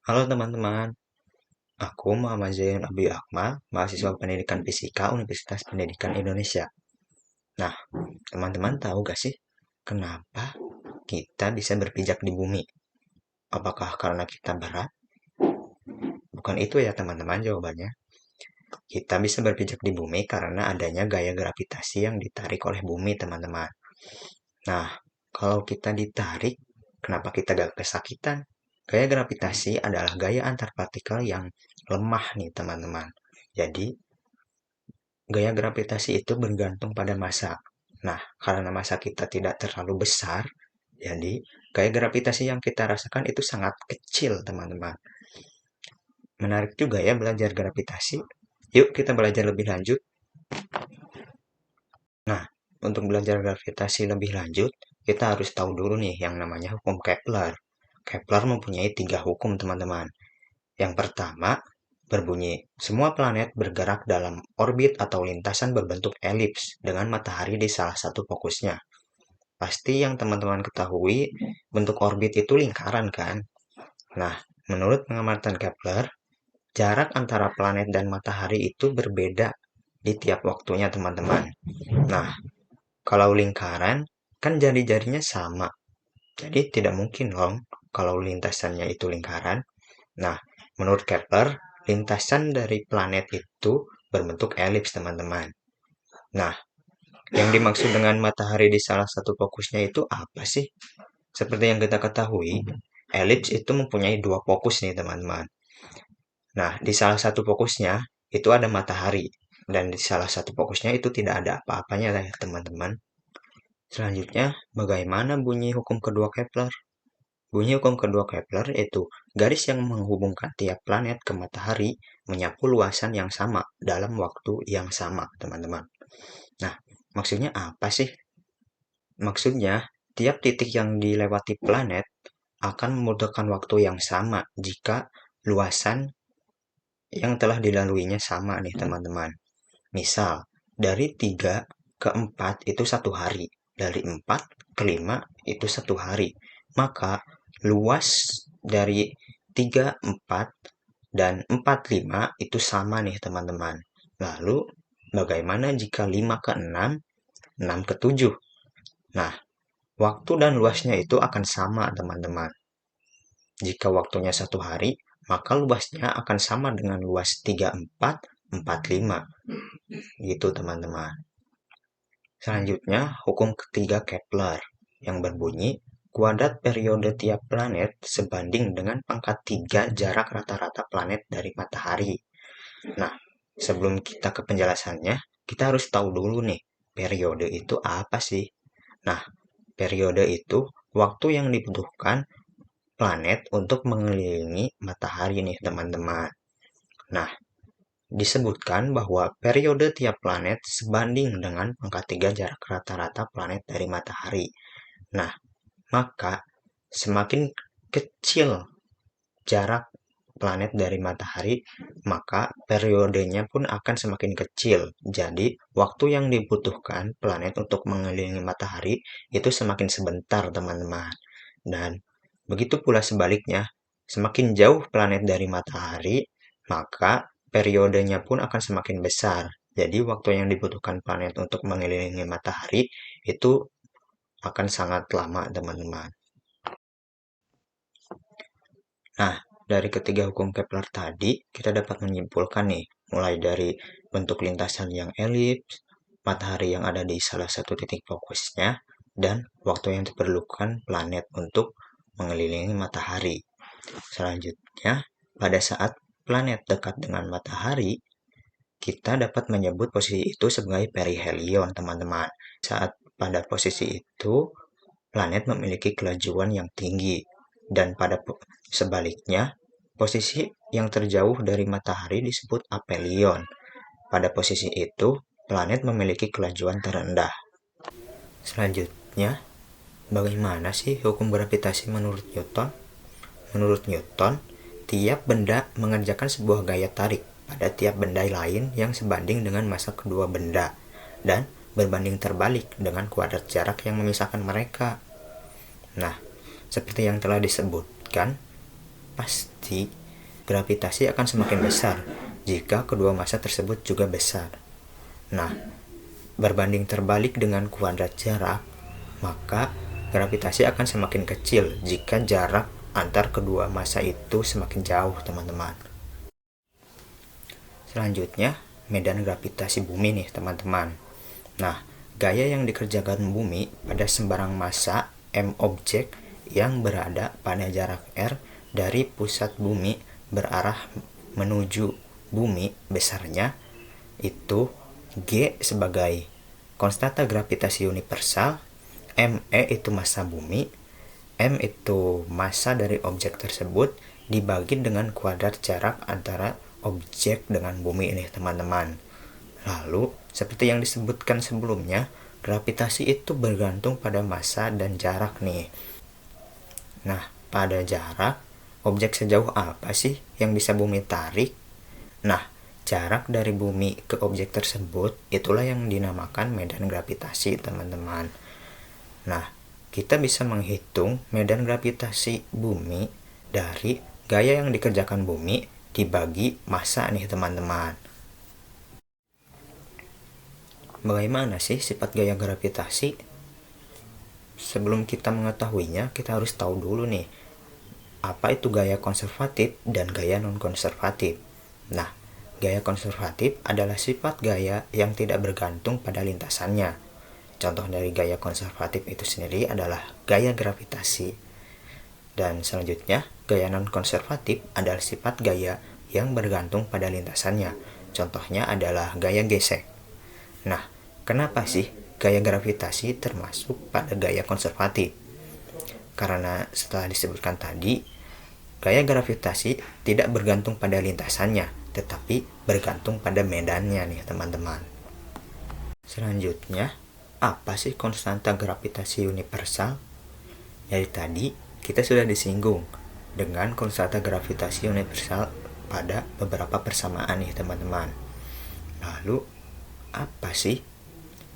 Halo teman-teman, aku Muhammad Zain Abi Akmal, mahasiswa pendidikan fisika Universitas Pendidikan Indonesia. Nah, teman-teman tahu gak sih, kenapa kita bisa berpijak di bumi? Apakah karena kita berat? Bukan itu ya teman-teman jawabannya. Kita bisa berpijak di bumi karena adanya gaya gravitasi yang ditarik oleh bumi, teman-teman. Nah, kalau kita ditarik, kenapa kita gak kesakitan? Gaya gravitasi adalah gaya antar partikel yang lemah nih, teman-teman. Jadi, gaya gravitasi itu bergantung pada massa. Nah, karena massa kita tidak terlalu besar, jadi gaya gravitasi yang kita rasakan itu sangat kecil, teman-teman. Menarik juga ya belajar gravitasi. Yuk kita belajar lebih lanjut. Nah, untuk belajar gravitasi lebih lanjut, kita harus tahu dulu nih yang namanya hukum Kepler. Kepler mempunyai 3 hukum, teman-teman. Yang pertama, berbunyi, semua planet bergerak dalam orbit atau lintasan berbentuk elips dengan matahari di salah satu fokusnya. Pasti yang teman-teman ketahui, bentuk orbit itu lingkaran kan? Nah, menurut pengamatan Kepler, jarak antara planet dan matahari itu berbeda di tiap waktunya, teman-teman. Nah, kalau lingkaran, kan jari-jarinya sama. Jadi tidak mungkin dong kalau lintasannya itu lingkaran. Nah, menurut Kepler, lintasan dari planet itu berbentuk elips, teman-teman. Nah, yang dimaksud dengan matahari di salah satu fokusnya itu apa sih? Seperti yang kita ketahui, elips itu mempunyai 2 fokus nih, teman-teman. Nah, di salah satu fokusnya itu ada matahari, dan di salah satu fokusnya itu tidak ada apa-apanya ya, teman-teman. Selanjutnya, bagaimana bunyi hukum kedua Kepler? Bunyi hukum kedua Kepler yaitu garis yang menghubungkan tiap planet ke matahari menyapu luasan yang sama dalam waktu yang sama, teman-teman. Nah, maksudnya apa sih? Maksudnya, tiap titik yang dilewati planet akan membutuhkan waktu yang sama jika luasan yang telah dilaluinya sama nih, teman-teman. Misal, dari 3 ke 4 itu 1 hari, dari 4 ke 5 itu 1 hari. Maka luas dari 3, 4, dan 4, 5 itu sama nih, teman-teman. Lalu, bagaimana jika 5 ke 6, 6 ke 7? Nah, waktu dan luasnya itu akan sama, teman-teman. Jika waktunya 1 hari, maka luasnya akan sama dengan luas 3, 4, 4, 5. Gitu, teman-teman. Selanjutnya, hukum ketiga Kepler yang berbunyi kuadrat periode tiap planet sebanding dengan pangkat 3 jarak rata-rata planet dari matahari. Nah, sebelum kita ke penjelasannya, kita harus tahu dulu nih, periode itu apa sih? Nah, periode itu waktu yang dibutuhkan planet untuk mengelilingi matahari nih, teman-teman. Nah, disebutkan bahwa periode tiap planet sebanding dengan pangkat 3 jarak rata-rata planet dari matahari. Nah, maka semakin kecil jarak planet dari matahari, maka periodenya pun akan semakin kecil. Jadi, waktu yang dibutuhkan planet untuk mengelilingi matahari itu semakin sebentar, teman-teman. Dan begitu pula sebaliknya, semakin jauh planet dari matahari, maka periodenya pun akan semakin besar. Jadi, waktu yang dibutuhkan planet untuk mengelilingi matahari itu akan sangat lama, teman-teman. Nah, dari ketiga hukum Kepler tadi, kita dapat menyimpulkan nih, mulai dari bentuk lintasan yang elips, matahari yang ada di salah satu titik fokusnya, dan waktu yang diperlukan planet untuk mengelilingi matahari. Selanjutnya, pada saat planet dekat dengan matahari, kita dapat menyebut posisi itu sebagai perihelion, teman-teman. Saat pada posisi itu, planet memiliki kelajuan yang tinggi, dan pada sebaliknya, posisi yang terjauh dari matahari disebut aphelion. Pada posisi itu, planet memiliki kelajuan terendah. Selanjutnya, bagaimana sih hukum gravitasi menurut Newton? Menurut Newton, tiap benda mengerjakan sebuah gaya tarik pada tiap benda lain yang sebanding dengan massa kedua benda dan berbanding terbalik dengan kuadrat jarak yang memisahkan mereka. Nah, seperti yang telah disebutkan, pasti gravitasi akan semakin besar jika kedua massa tersebut juga besar. Nah, berbanding terbalik dengan kuadrat jarak, maka gravitasi akan semakin kecil jika jarak antar kedua massa itu semakin jauh, teman-teman. Selanjutnya, medan gravitasi bumi nih, teman-teman. Nah, gaya yang dikerjakan bumi pada sembarang massa M objek yang berada pada jarak R dari pusat bumi berarah menuju bumi besarnya itu G sebagai konstanta gravitasi universal, ME itu massa bumi, M itu massa dari objek tersebut dibagi dengan kuadrat jarak antara objek dengan bumi ini, teman-teman. Lalu, seperti yang disebutkan sebelumnya, gravitasi itu bergantung pada massa dan jarak nih. Nah, pada jarak, objek sejauh apa sih yang bisa bumi tarik? Nah, jarak dari bumi ke objek tersebut itulah yang dinamakan medan gravitasi, teman-teman. Nah, kita bisa menghitung medan gravitasi bumi dari gaya yang dikerjakan bumi dibagi massa nih, teman-teman. Bagaimana sih sifat gaya gravitasi? Sebelum kita mengetahuinya, kita harus tahu dulu nih, apa itu gaya konservatif dan gaya non-konservatif. Nah, gaya konservatif adalah sifat gaya yang tidak bergantung pada lintasannya. Contoh dari gaya konservatif itu sendiri adalah gaya gravitasi. Dan selanjutnya, gaya non-konservatif adalah sifat gaya yang bergantung pada lintasannya. Contohnya adalah gaya gesek. Nah, kenapa sih gaya gravitasi termasuk pada gaya konservatif? Karena setelah disebutkan tadi, gaya gravitasi tidak bergantung pada lintasannya, tetapi bergantung pada medannya nih, teman-teman. Selanjutnya, apa sih konstanta gravitasi universal? Dari tadi, kita sudah disinggung dengan konstanta gravitasi universal pada beberapa persamaan nih, teman-teman. Lalu, apa sih?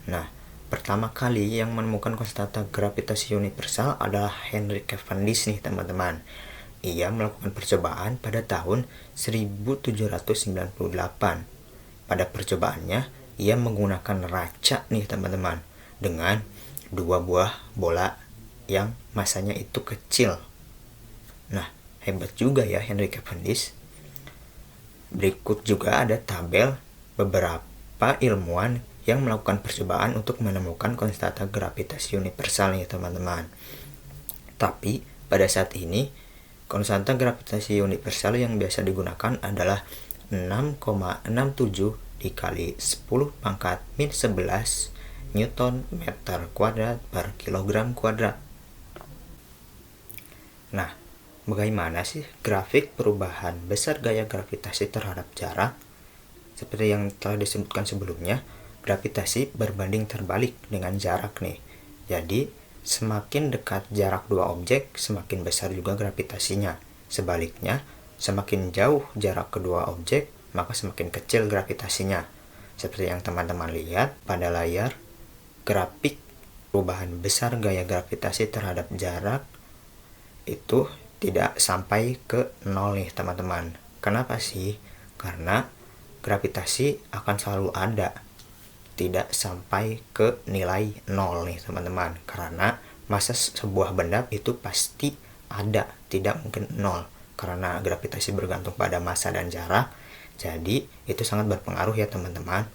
Nah, pertama kali yang menemukan konstanta gravitasi universal adalah Henry Cavendish nih, teman-teman. Ia melakukan percobaan pada tahun 1798. Pada percobaannya, ia menggunakan raca nih, teman-teman, dengan dua buah bola yang masanya itu kecil. Nah, hebat juga ya Henry Cavendish. Berikut juga ada tabel beberapa ilmuwan yang melakukan percobaan untuk menemukan konstanta gravitasi universal nih, teman-teman. Tapi pada saat ini konstanta gravitasi universal yang biasa digunakan adalah 6,67 dikali 10 pangkat min 11 Newton meter kuadrat per kilogram kuadrat. Nah, bagaimana sih grafik perubahan besar gaya gravitasi terhadap jarak? Seperti yang telah disebutkan sebelumnya, gravitasi berbanding terbalik dengan jarak nih. Jadi, semakin dekat jarak dua objek, semakin besar juga gravitasinya. Sebaliknya, semakin jauh jarak kedua objek, maka semakin kecil gravitasinya. Seperti yang teman-teman lihat pada layar, grafik perubahan besar gaya gravitasi terhadap jarak itu tidak sampai ke 0 nih, teman-teman. Kenapa sih? Karena gravitasi akan selalu ada, tidak sampai ke nilai 0 nih, teman-teman. Karena massa sebuah benda itu pasti ada, tidak mungkin 0. Karena gravitasi bergantung pada massa dan jarak, jadi itu sangat berpengaruh ya, teman-teman.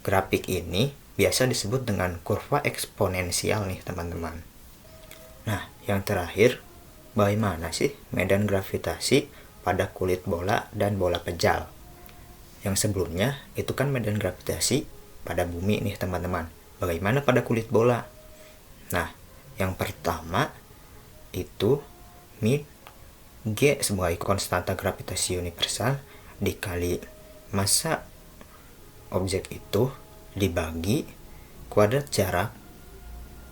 Grafik ini biasa disebut dengan kurva eksponensial nih, teman-teman. Nah, yang terakhir, bagaimana sih medan gravitasi pada kulit bola dan bola pejal? Yang sebelumnya itu kan medan gravitasi pada bumi nih, teman-teman. Bagaimana pada kulit bola? Nah, yang pertama itu min G sebagai konstanta gravitasi universal dikali massa objek itu dibagi kuadrat jarak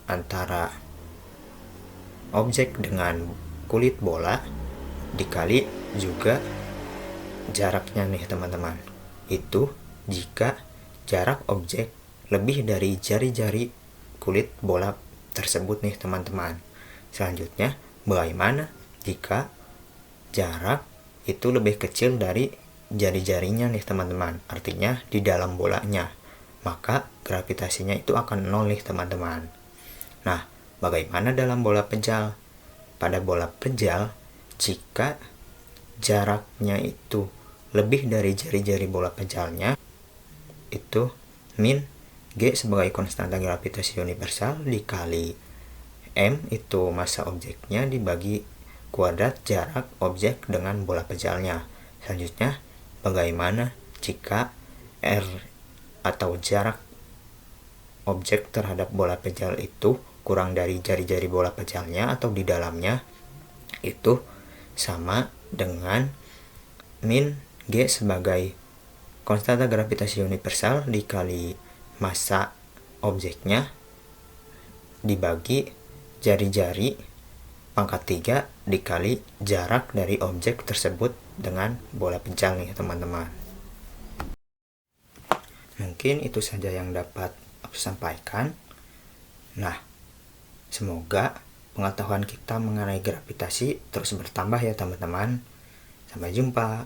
antara objek dengan kulit bola dikali juga jaraknya nih, teman-teman. Itu jika jarak objek lebih dari jari-jari kulit bola tersebut nih, teman-teman. Selanjutnya, bagaimana jika jarak itu lebih kecil dari jari-jarinya nih teman-teman, artinya di dalam bolanya, maka gravitasinya itu akan nol nih teman-teman. Nah, bagaimana dalam bola pejal? Pada bola pejal, jika jaraknya itu lebih dari jari-jari bola pejalnya, itu min G sebagai konstanta gravitasi universal dikali M itu massa objeknya dibagi kuadrat jarak objek dengan bola pejalnya. Selanjutnya, bagaimana jika R atau jarak objek terhadap bola pejal itu kurang dari jari-jari bola pejalnya atau di dalamnya? Itu sama dengan min G sebagai konstanta gravitasi universal dikali massa objeknya dibagi jari-jari pangkat 3 dikali jarak dari objek tersebut dengan bola pejal nih teman-teman. Mungkin itu saja yang dapat aku sampaikan. Nah, semoga pengetahuan kita mengenai gravitasi terus bertambah ya teman-teman. Sampai jumpa.